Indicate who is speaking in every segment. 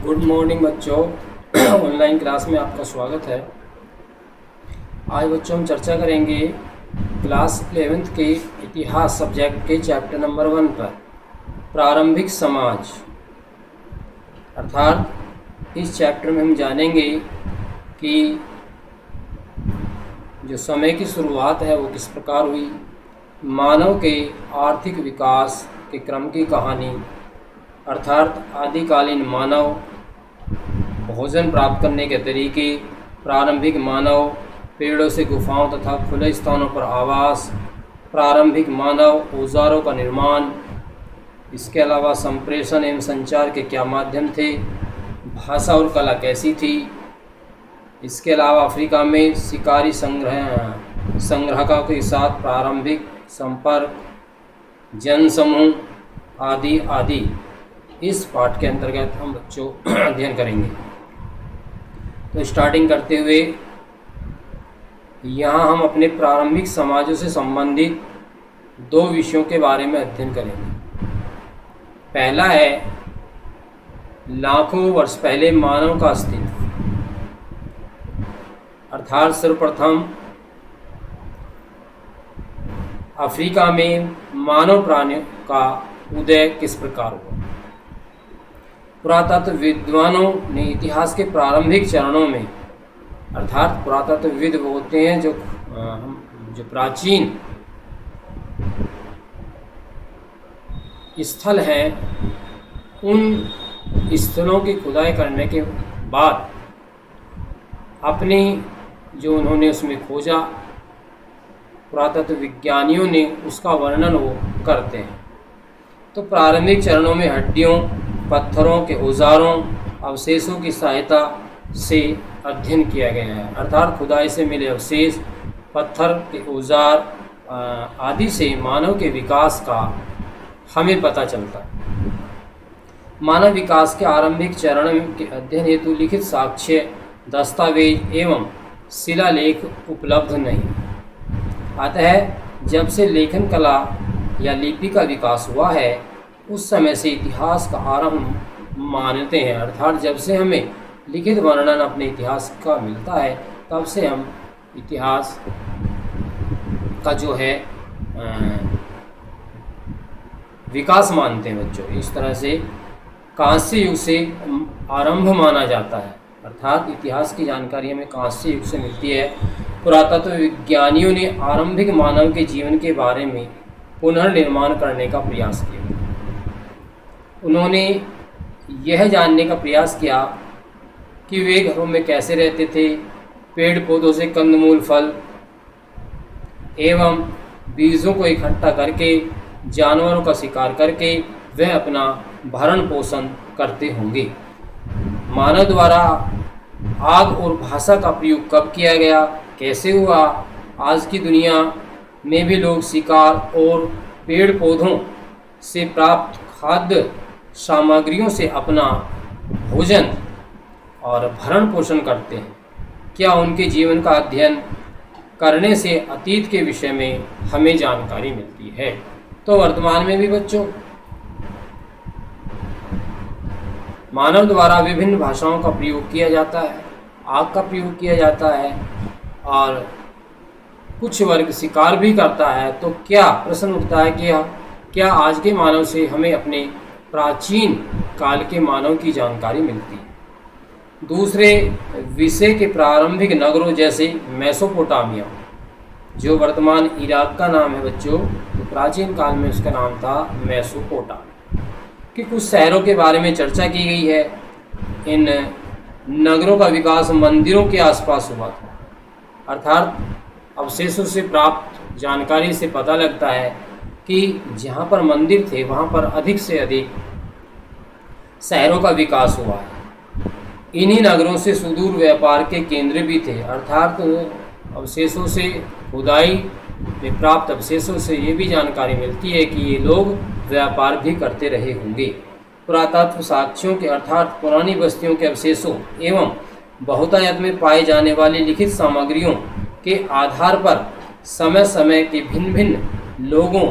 Speaker 1: Good morning बच्चों। Online class में आपका स्वागत है। आज बच्चों हम चर्चा करेंगे क्लास 11th के इतिहास सब्जेक्ट के चैप्टर नंबर 1 पर प्रारंभिक समाज। अर्थात इस चैप्टर में हम जानेंगे कि जो समय की शुरुआत है वो किस प्रकार हुई, मानव के आर्थिक विकास के क्रम की कहानी, अर्थात आदिकालीन मानव, भोजन प्राप्त करने के तरीके, प्रारंभिक मानव, पेड़ों से गुफाओं तथा खुले स्थानों पर आवास, प्रारंभिक मानव, औजारों का निर्माण, इसके अलावा संप्रेषण एवं संचार के क्या माध्यम थे, भाषा और कला कैसी थी, इसके अलावा अफ्रीका में शिकारी संग्राहकों के साथ प्रारंभिक संपर्क, जनसमूह आदि आदि इस पाठ के अंतर्गत हम बच्चों अध्ययन करेंगे। तो स्टार्टिंग करते हुए यहाँ हम अपने प्रारंभिक समाजों से संबंधित दो विषयों के बारे में अध्ययन करेंगे। पहला है लाखों वर्ष पहले मानव का अस्तित्व, अर्थात सर्वप्रथम अफ्रीका में मानव प्राणियों का उदय किस प्रकार हुआ। पुरातत्व विद्वानों ने इतिहास के प्रारंभिक चरणों में, अर्थात पुरातत्वविद वो होते हैं जो प्राचीन स्थल हैं, उन स्थलों की खुदाई करने के बाद अपनी जो उन्होंने उसमें खोजा, पुरातत्व विज्ञानियों ने उसका वर्णन वो करते हैं। तो प्रारंभिक चरणों में हड्डियों, पत्थरों के औजारों, अवशेषों की सहायता से अध्ययन किया गया है। अर्थात खुदाई से मिले अवशेष, पत्थर के औजार आदि से मानव के विकास का हमें पता चलता है। मानव विकास के आरंभिक चरण के अध्ययन हेतु लिखित साक्ष्य, दस्तावेज एवं शिलालेख उपलब्ध नहीं। अतः जब से लेखन कला या लिपि का विकास हुआ है उस समय से इतिहास का आरंभ मानते हैं। अर्थात जब से हमें लिखित वर्णन अपने इतिहास का मिलता है तब से हम इतिहास का जो है विकास मानते हैं बच्चों। इस तरह से कांस्य युग से आरंभ माना जाता है। अर्थात इतिहास की जानकारी हमें कांस्य युग से मिलती है। पुरातत्व विज्ञानियों ने आरंभिक मानव के जीवन के बारे में पुनर्निर्माण करने का प्रयास किया। उन्होंने यह जानने का प्रयास किया कि वे घरों में कैसे रहते थे, पेड़ पौधों से कंदमूल, फल एवं बीजों को इकट्ठा करके, जानवरों का शिकार करके वह अपना भरण पोषण करते होंगे। मानव द्वारा आग और भाषा का प्रयोग कब किया गया, कैसे हुआ। आज की दुनिया में भी लोग शिकार और पेड़ पौधों से प्राप्त खाद्य सामग्रियों से अपना भोजन और भरण पोषण करते हैं। क्या उनके जीवन का अध्ययन करने से अतीत के विषय में हमें जानकारी मिलती है। तो वर्तमान में भी बच्चों मानव द्वारा विभिन्न भाषाओं का प्रयोग किया जाता है, आग का प्रयोग किया जाता है और कुछ वर्ग शिकार भी करता है। तो क्या प्रश्न उठता है कि क्या आज के मानव से हमें अपने प्राचीन काल के मानव की जानकारी मिलती है। दूसरे विषय के प्रारंभिक नगरों जैसे मेसोपोटामिया, जो वर्तमान इराक का नाम है बच्चों, तो प्राचीन काल में उसका नाम था मेसोपोटामिया, कि कुछ शहरों के बारे में चर्चा की गई है। इन नगरों का विकास मंदिरों के आसपास हुआ था। अर्थात अवशेषों से प्राप्त जानकारी से पता लगता है कि जहाँ पर मंदिर थे वहाँ पर अधिक से अधिक शहरों का विकास हुआ है। इन्हीं नगरों से सुदूर व्यापार के केंद्र भी थे। अर्थात अवशेषों से, खुदाई में प्राप्त अवशेषों से ये भी जानकारी मिलती है कि ये लोग व्यापार भी करते रहे होंगे। पुरातत्व साक्ष्यों के, अर्थात पुरानी बस्तियों के अवशेषों एवं बहुतायत में पाए जाने वाली लिखित सामग्रियों के आधार पर समय समय के भिन्न भिन्न लोगों,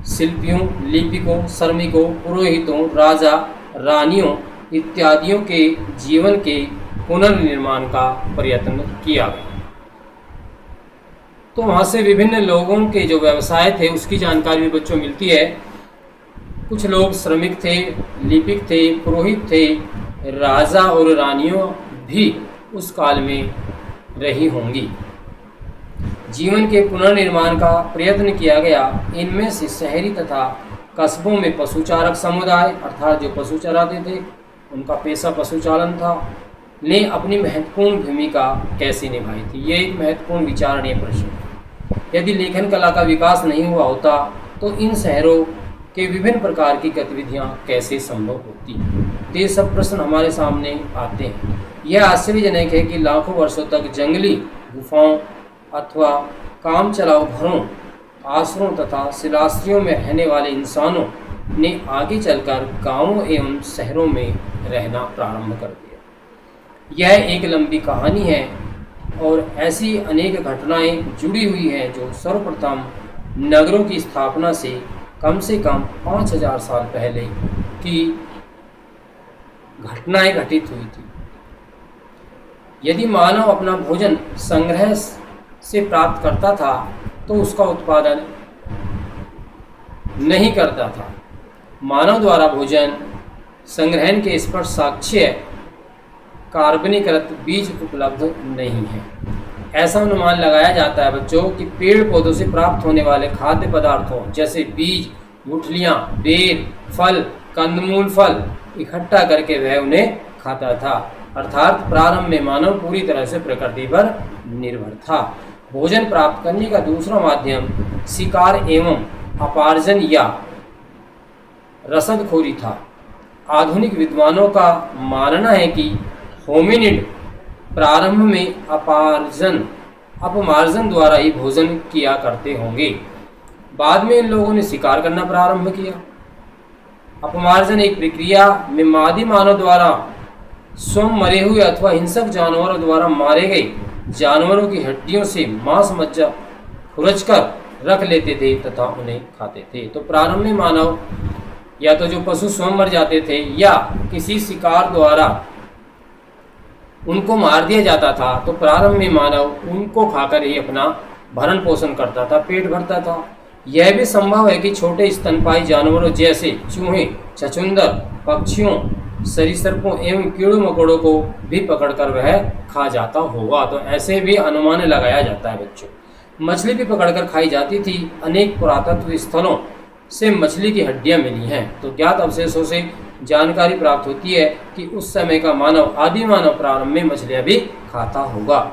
Speaker 1: शिल्पियों, लिपिकों, श्रमिकों, पुरोहितों, राजा, रानियों इत्यादियों के जीवन के पुनर्निर्माण का प्रयत्न किया गया। तो वहाँ से विभिन्न लोगों के जो व्यवसाय थे उसकी जानकारी भी बच्चों मिलती है। कुछ लोग श्रमिक थे, लिपिक थे, पुरोहित थे, राजा और रानियों भी उस काल में रही होंगी। जीवन के पुनर्निर्माण का प्रयत्न किया गया। इनमें से शहरी तथा कस्बों में पशुचारक समुदाय अर्थात जो पशु चराते थे उनका पेशा पशुचालन था, ने अपनी महत्वपूर्ण भूमिका कैसे निभाई थी। ये एक महत्वपूर्ण विचारणीय प्रश्न है। यदि लेखन कला का विकास नहीं हुआ होता तो इन शहरों के विभिन्न प्रकार की गतिविधियां कैसे संभव होती। तो ये सब प्रश्न हमारे सामने आते हैं। यह आश्चर्यजनक है कि लाखों वर्षों तक जंगली गुफाओं अथवा काम चलाऊ घरों, आश्रमों तथा शिलाश्रयों में रहने वाले इंसानों ने आगे चलकर गांवों एवं शहरों में रहना प्रारंभ कर दिया। यह एक लंबी कहानी है और ऐसी अनेक घटनाएं जुड़ी हुई हैं जो सर्वप्रथम नगरों की स्थापना से कम 5000 साल पहले की घटनाएं घटित हुई थी। यदि मानव अपना भोजन संग्रह से प्राप्त करता था तो उसका उत्पादन नहीं करता था। मानव द्वारा भोजन संग्रहण के स्पष्ट साक्ष्य कार्बनीकृत बीज उपलब्ध नहीं है। ऐसा अनुमान लगाया जाता है बच्चों कि पेड़ पौधों से प्राप्त होने वाले खाद्य पदार्थों जैसे बीज, गुठलियाँ, बेर, फल, कंदमूल फल इकट्ठा करके वह उन्हें खाता था। अर्थात प्रारंभ में मानव पूरी तरह से प्रकृति पर निर्भर था। भोजन प्राप्त करने का दूसरा माध्यम शिकार एवं अपार्जन या रसदखोरी था। आधुनिक विद्वानों का मानना है कि होमिनिड प्रारंभ में अपमार्जन द्वारा ही भोजन किया करते होंगे। बाद में इन लोगों ने शिकार करना प्रारंभ किया। अपमार्जन एक प्रक्रिया में मादी मानव द्वारा स्वयं मरे हुए अथवा हिंसक जानवरों द्वारा मारे गए जानवरों की हड्डियों से मांस मज्जा खुरचकर रख लेते थे तथा उन्हें खाते थे। तो प्रारंभ में मानव या तो जो पशु स्वयं मर जाते थे या किसी शिकार द्वारा उनको मार दिया जाता था, तो प्रारंभ में मानव उनको खाकर ही अपना भरण पोषण करता था, पेट भरता था। यह भी संभव है कि छोटे स्तनपायी जानवरों जैसे चूहे, छछूंदर, पक्षियों, सरीसृपों एवं कीड़ों मकोड़ों को भी पकड़कर वह खा जाता होगा। तो ऐसे भी अनुमान लगाया जाता है बच्चों। मछली भी पकड़कर खाई जाती थी। अनेक पुरातत्व स्थलों से मछली की हड्डियां मिली हैं। तो ज्ञात अवशेषों से जानकारी प्राप्त होती है कि उस समय का मानव, आदि मानव प्रारंभ में मछलियां भी खाता होगा।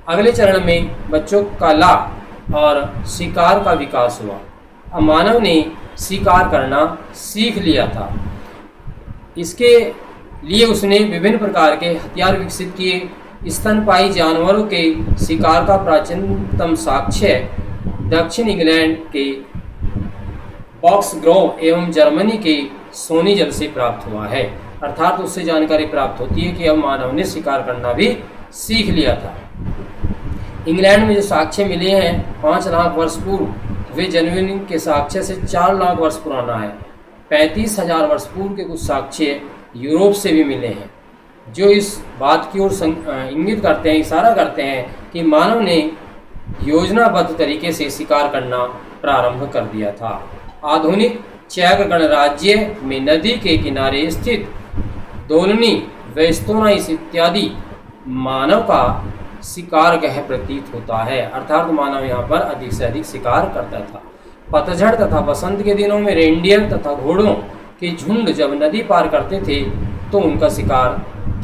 Speaker 1: अगले चरण में बच्चों कला और शिकार का विकास हुआ। अब मानव ने शिकार करना सीख लिया था। इसके लिए उसने विभिन्न प्रकार के हथियार विकसित किए। स्तनपायी जानवरों के शिकार का प्राचीनतम साक्ष्य दक्षिण इंग्लैंड के बॉक्स ग्रोव एवं जर्मनी के सोनी जल से प्राप्त हुआ है। अर्थात उससे जानकारी प्राप्त होती है कि अब मानव ने शिकार करना भी सीख लिया था। इंग्लैंड में जो साक्ष्य मिले हैं 5 लाख वर्ष पूर्व, वे जर्मनी के साक्ष्य से 4 लाख वर्ष पुराना है। 35,000 वर्ष पूर्व के कुछ साक्ष्य यूरोप से भी मिले हैं, जो इस बात की ओर इंगित करते हैं, इशारा करते हैं कि मानव ने योजनाबद्ध तरीके से शिकार करना प्रारंभ कर दिया था। आधुनिक चैक गणराज्य में नदी के किनारे स्थित दोलनी, वेस्तोनाइस इत्यादि मानव का शिकार गह प्रतीत होता है। अर्थात मानव यहाँ पर अधिक से अधिक शिकार करता था। पतझड़ तथा बसंत के दिनों में रेंडियर तथा घोड़ों के झुंड जब नदी पार करते थे तो उनका शिकार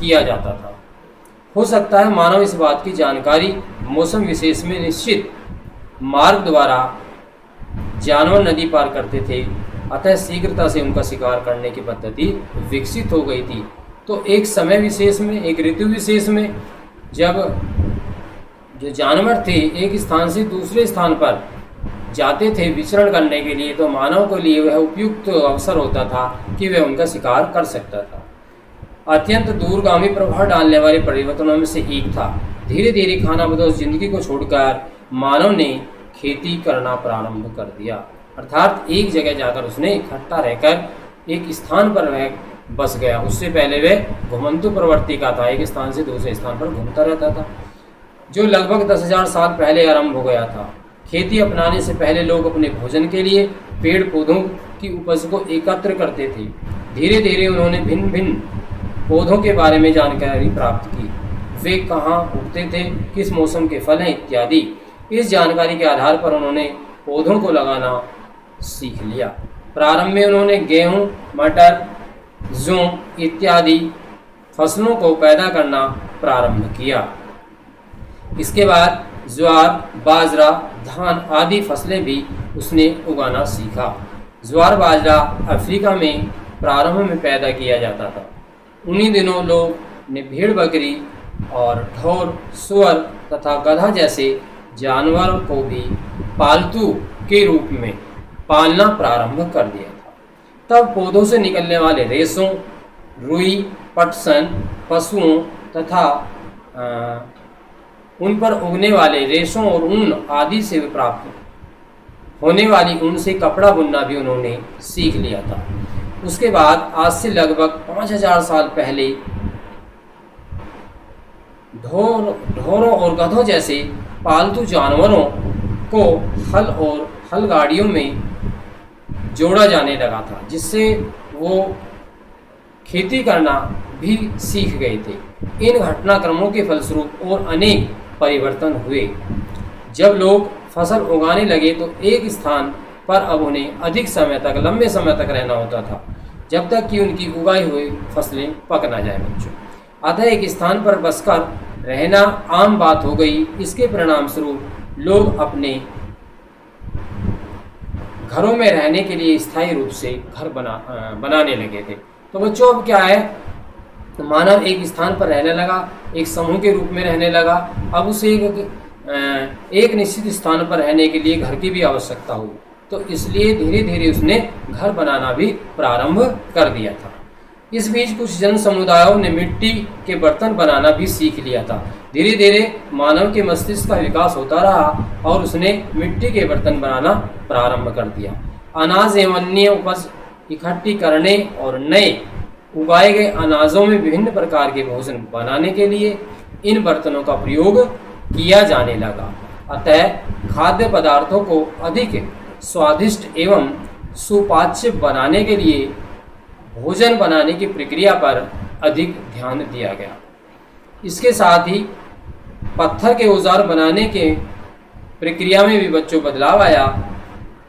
Speaker 1: किया जाता था। हो सकता है मानव इस बात की जानकारी मौसम विशेष में निश्चित मार्ग द्वारा जानवर नदी पार करते थे, अतः शीघ्रता से उनका शिकार करने की पद्धति विकसित हो गई थी। तो एक समय विशेष में, एक ऋतु विशेष में जब जो जानवर थे एक स्थान से दूसरे स्थान पर जाते थे विचरण करने के लिए, तो मानव के लिए वह उपयुक्त अवसर होता था कि वह उनका शिकार कर सकता था। अत्यंत दूरगामी प्रभाव डालने वाले परिवर्तनों में से एक था धीरे धीरे खानाबदोश जिंदगी को छोड़कर मानव ने खेती करना प्रारंभ कर दिया। अर्थात एक जगह जाकर उसने इकट्ठा रहकर एक स्थान पर वह बस गया। उससे पहले वे घुमंतु प्रवृत्ति का था, एक स्थान से दूसरे स्थान पर घूमता रहता था, जो लगभग 10,000 साल पहले आरंभ हो गया था। खेती अपनाने से पहले लोग अपने भोजन के लिए पेड़ पौधों की उपज को एकत्र करते थे। धीरे धीरे उन्होंने भिन्न भिन्न पौधों के बारे में जानकारी प्राप्त की, वे कहाँ उगते थे, किस मौसम के फल हैं इत्यादि। इस जानकारी के आधार पर उन्होंने पौधों को लगाना सीख लिया। प्रारंभ में उन्होंने गेहूं, मटर, जौ इत्यादि फसलों को पैदा करना प्रारंभ किया। इसके बाद ज्वार, बाजरा, धान आदि फसलें भी उसने उगाना सीखा। ज्वार बाजरा अफ्रीका में प्रारंभ में पैदा किया जाता था। उन्हीं दिनों लोग ने भेड़ बकरी और ढोर, सुअर तथा गधा जैसे जानवरों को भी पालतू के रूप में पालना प्रारंभ कर दिया था। तब पौधों से निकलने वाले रेशों, रुई, पटसन, पशुओं तथा उन पर उगने वाले रेशों और ऊन आदि से प्राप्त होने वाली ऊन से कपड़ा बुनना भी उन्होंने सीख लिया था। उसके बाद आज से लगभग 5,000 साल पहले ढोरों और गधों जैसे पालतू जानवरों को हल और हल गाड़ियों में जोड़ा जाने लगा था, जिससे वो खेती करना भी सीख गए थे। इन घटनाक्रमों के फलस्वरूप और अनेक परिवर्तन हुए। जब लोग फसल उगाने लगे तो एक स्थान पर अब उन्हें अधिक समय तक, लंबे समय तक रहना होता था, जब तक कि उनकी उगाई हुई फसलें पक ना जाए बच्चों। अतः एक स्थान पर बसकर रहना आम बात हो गई। इसके परिणाम स्वरूप लोग अपने घरों में रहने के लिए स्थायी रूप से घर बनाने लगे थे। तो बच्चों अब क्या है, तो मानव एक स्थान पर रहने लगा, एक समूह के रूप में रहने लगा। अब उसे एक निश्चित स्थान पर रहने के लिए घर की भी आवश्यकता हुई, तो इसलिए धीरे धीरे उसने घर बनाना भी प्रारंभ कर दिया था। इस बीच कुछ जन समुदायों ने मिट्टी के बर्तन बनाना भी सीख लिया था। धीरे धीरे मानव के मस्तिष्क का विकास होता रहा और उसने मिट्टी के बर्तन बनाना प्रारंभ कर दिया। अनाज एवं अन्य उपज इकट्ठी करने और नए उगाए गए अनाजों में विभिन्न प्रकार के भोजन बनाने के लिए इन बर्तनों का प्रयोग किया जाने लगा। अतः खाद्य पदार्थों को अधिक स्वादिष्ट एवं सुपाच्य बनाने के लिए भोजन बनाने की प्रक्रिया पर अधिक ध्यान दिया गया। इसके साथ ही पत्थर के औजार बनाने के प्रक्रिया में भी बच्चों बदलाव आया।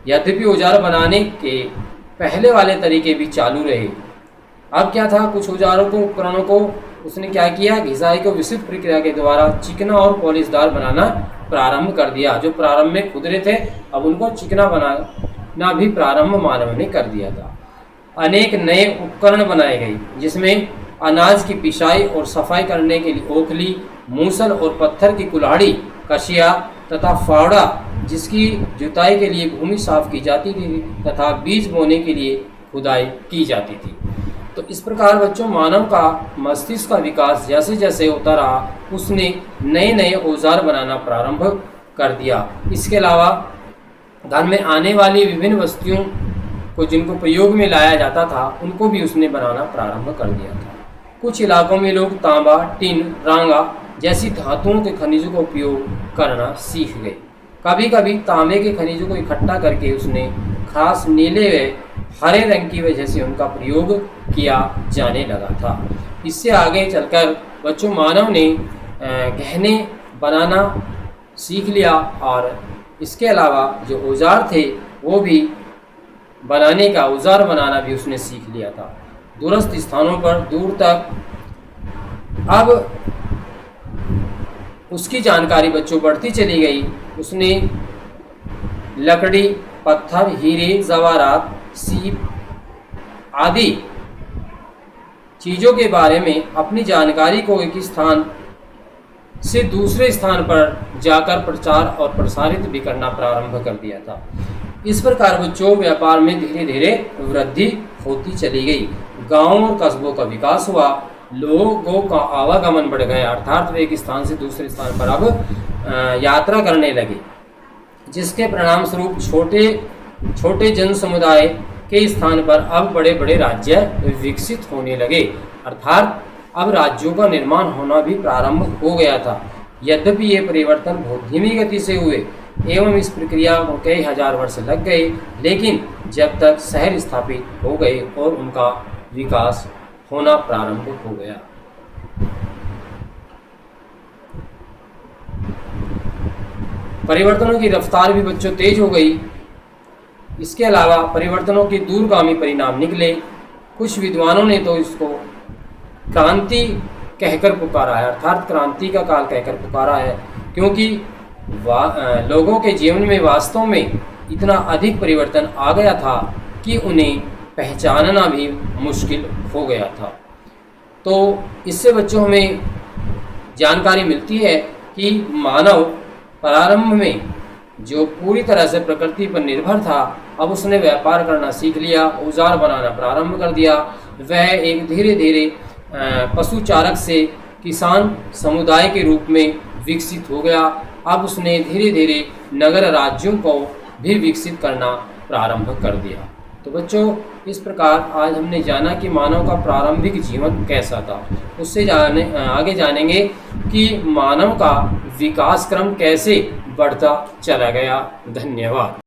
Speaker 1: यद्यपि औजार बनाने के पहले वाले तरीके भी चालू रहे। अब क्या था, कुछ औजारों को, उपकरणों को उसने क्या किया, घिसाई को विस्तृत प्रक्रिया के द्वारा चिकना और पॉलिशदार बनाना प्रारंभ कर दिया। जो प्रारंभ में खुदरे थे, अब उनको चिकना बनाना भी प्रारंभ मानव ने कर दिया था। अनेक नए उपकरण बनाए गए, जिसमें अनाज की पिसाई और सफाई करने के लिए ओखली, मूसल और पत्थर की कुल्हाड़ी, कशिया तथा फावड़ा, जिसकी जुताई के लिए भूमि साफ की जाती थी, तथा बीज बोने के लिए खुदाई की जाती थी। तो इस प्रकार बच्चों मानव का मस्तिष्क का विकास जैसे जैसे होता रहा, उसने नए नए औजार बनाना प्रारंभ कर दिया। इसके अलावा घर में आने वाली विभिन्न वस्तुओं को जिनको प्रयोग में लाया जाता था, उनको भी उसने बनाना प्रारंभ कर दिया था। कुछ इलाकों में लोग तांबा, टिन, रांगा जैसी धातुओं के खनिजों का उपयोग करना सीख गए। कभी कभी तांबे के खनिजों को इकट्ठा करके उसने खास नीले व हरे रंग की वजह से उनका प्रयोग किया जाने लगा था। इससे आगे चलकर बच्चों मानव ने गहने बनाना सीख लिया और इसके अलावा जो औजार थे वो भी बनाने का, औजार बनाना भी उसने सीख लिया था। दूरस्थ स्थानों पर दूर तक अब उसकी जानकारी बच्चों बढ़ती चली गई। उसने लकड़ी, पत्थर, हीरे, जवाहरात, सीप आदि चीज़ों के बारे में अपनी जानकारी को एक स्थान से दूसरे स्थान पर जाकर प्रचार और प्रसारित भी करना प्रारंभ कर दिया था। इस प्रकार बच्चों व्यापार में धीरे धीरे वृद्धि होती चली गई। गांवों और कस्बों का विकास हुआ, लोगों का आवागमन बढ़ गया, अर्थात वे एक स्थान से दूसरे स्थान पर अब यात्रा करने लगे, जिसके परिणाम स्वरूप छोटे छोटे जन समुदाय के स्थान पर अब बड़े बड़े राज्य विकसित होने लगे, अर्थात अब राज्यों का निर्माण होना भी प्रारंभ हो गया था। यद्यपि ये परिवर्तन बहुत धीमी गति से हुए एवं इस प्रक्रिया को कई हजार वर्ष लग गए, लेकिन जब तक शहर स्थापित हो गए और उनका विकास होना प्रारंभ हो गया। परिवर्तनों की रफ्तार भी बच्चों तेज हो गई। इसके अलावा परिवर्तनों के दूरगामी परिणाम निकले। कुछ विद्वानों ने तो इसको क्रांति कहकर पुकारा है, अर्थात क्रांति का काल कहकर पुकारा है, क्योंकि लोगों के जीवन में वास्तव में इतना अधिक परिवर्तन आ गया था कि उन्हें पहचानना भी मुश्किल हो गया था। तो इससे बच्चों हमें जानकारी मिलती है कि मानव प्रारंभ में जो पूरी तरह से प्रकृति पर निर्भर था, अब उसने व्यापार करना सीख लिया, औजार बनाना प्रारंभ कर दिया। वह एक धीरे धीरे पशुचारक से किसान समुदाय के रूप में विकसित हो गया। अब उसने धीरे धीरे नगर राज्यों को भी विकसित करना प्रारंभ कर दिया। तो बच्चों, इस प्रकार आज हमने जाना कि मानव का प्रारंभिक जीवन कैसा था। उससे आगे जानेंगे कि मानव का विकास क्रम कैसे बढ़ता चला गया। धन्यवाद।